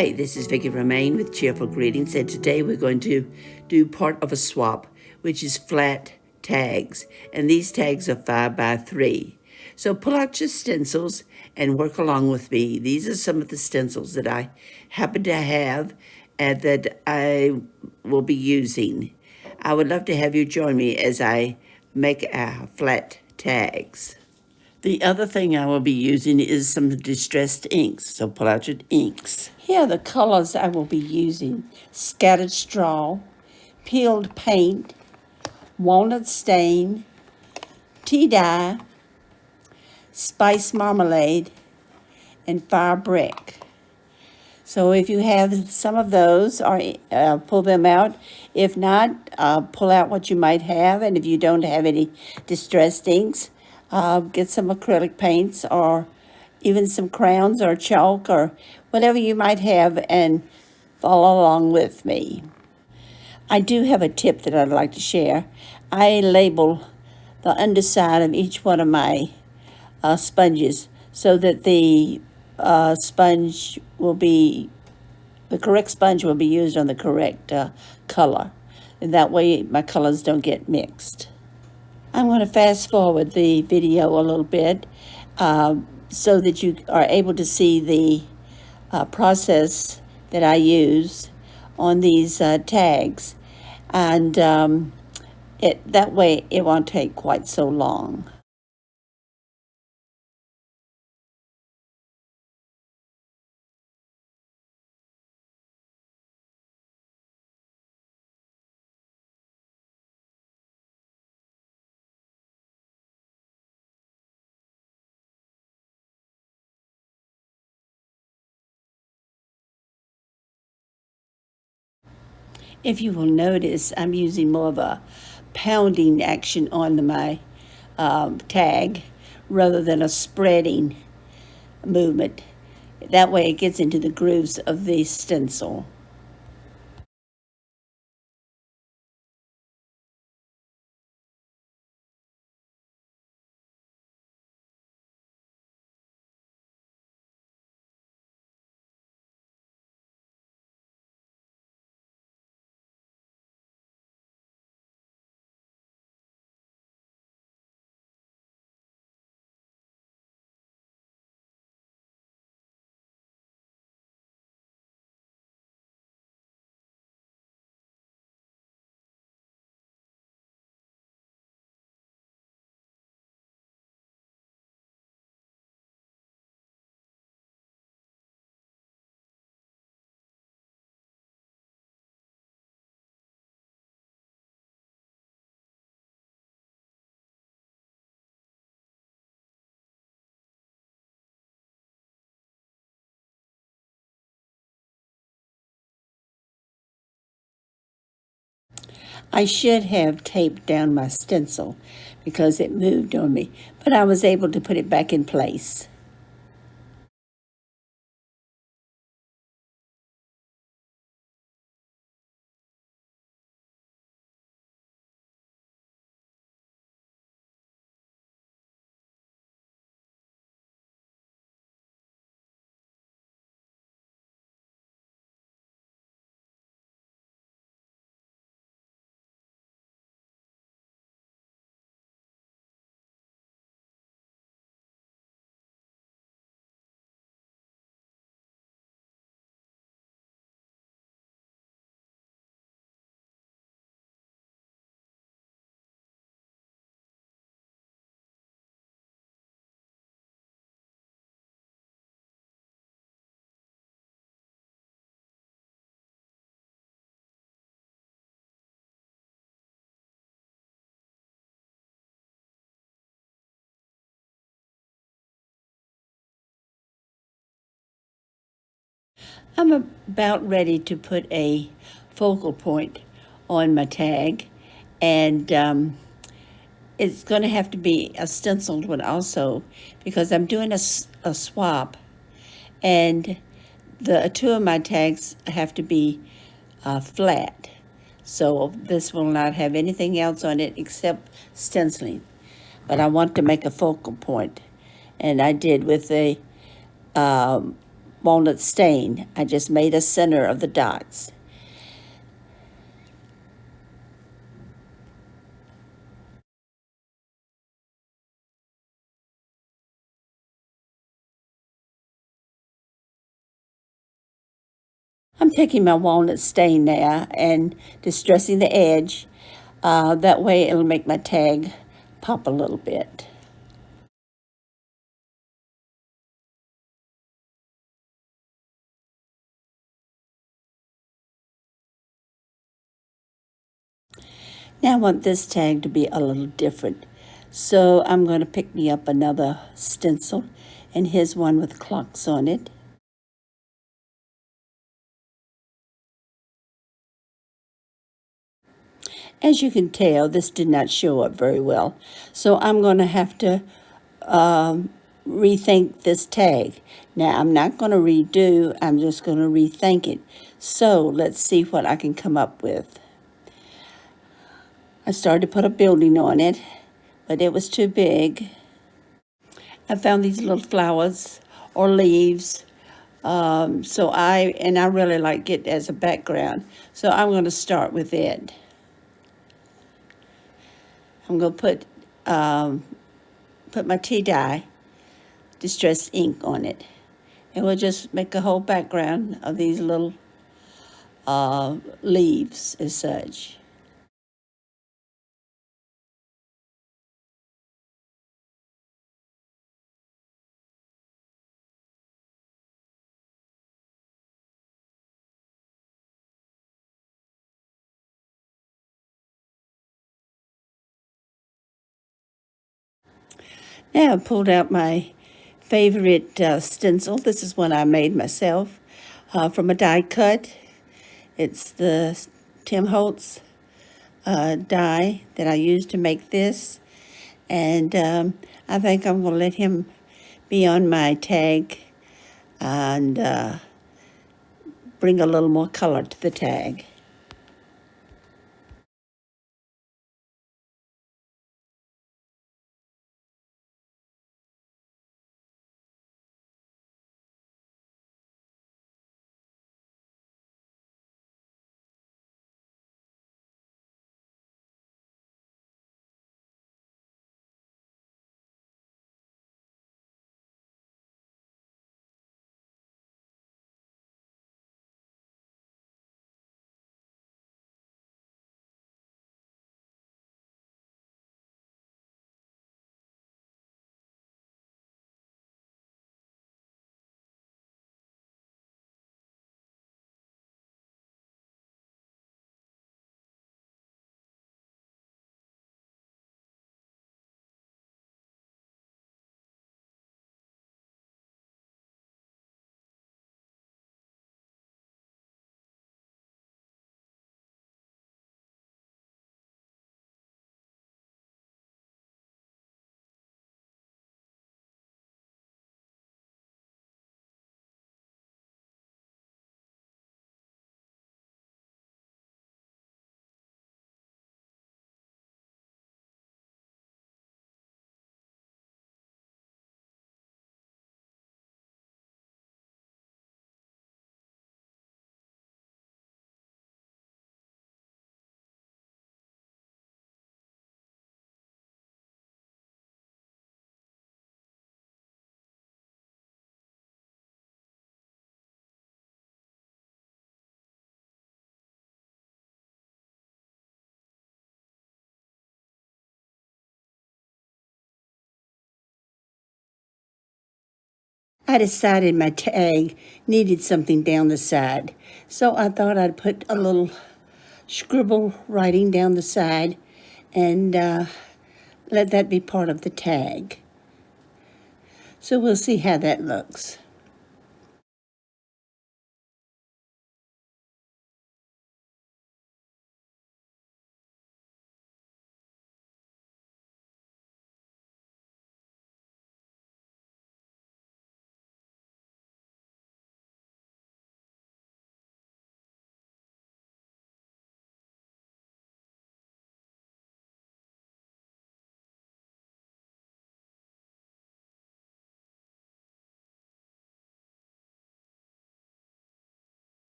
Hi, this is Vicki Romaine with Cheerful Greetings, and today we're going to do part of a swap, which is flat tags, and these tags are 5 by 3. So pull out your stencils and work along with me. These are some of the stencils that I happen to have and that I will be using. I would love to have you join me as I make flat tags. The other thing I will be using is some distressed inks, so pull out your inks. Here are the colors I will be using: scattered straw, peeled paint, walnut stain, tea dye, spice marmalade, and fire brick. So if you have some of those, or pull them out. If not, pull out what you might have, and if you don't have any distressed inks, get some acrylic paints or even some crayons or chalk or whatever you might have and follow along with me. I do have a tip that I'd like to share. I label the underside of each one of my sponges so that the correct sponge will be used on the correct color. And that way my colors don't get mixed. I'm going to fast forward the video a little bit so that you are able to see the process that I use on these tags. And that way it won't take quite so long. If you will notice, I'm using more of a pounding action on my tag rather than a spreading movement. That way it gets into the grooves of the stencil. I should have taped down my stencil because it moved on me, but I was able to put it back in place. I'm about ready to put a focal point on my tag, and it's going to have to be a stenciled one also because I'm doing a swap, and the two of my tags have to be flat. So this will not have anything else on it except stenciling. But I want to make a focal point, and I did with a walnut stain. I just made a center of the dots. I'm taking my walnut stain now and distressing the edge. That way it'll make my tag pop a little bit. Now I want this tag to be a little different. So I'm going to pick me up another stencil, and here's one with clocks on it. As you can tell, this did not show up very well. So I'm going to have to rethink this tag. Now I'm not going to redo, I'm just going to rethink it. So let's see what I can come up with. I started to put a building on it, but it was too big. I found these little flowers or leaves. So I really like it as a background. So I'm going to start with it. I'm going to put my tea dye, distress ink on it. And we'll just make a whole background of these little leaves as such. Now I pulled out my favorite stencil. This is one I made myself from a die cut. It's the Tim Holtz die that I used to make this. And I think I'm going to let him be on my tag and bring a little more color to the tag. I decided my tag needed something down the side. So I thought I'd put a little scribble writing down the side and let that be part of the tag. So we'll see how that looks.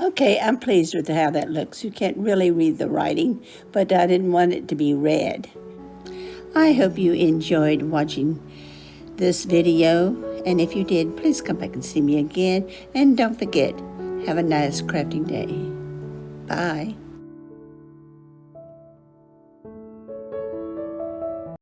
Okay, I'm pleased with how that looks. You can't really read the writing, but I didn't want it to be red. I hope you enjoyed watching this video, and if you did, please come back and see me again. And don't forget, have a nice crafting day. Bye.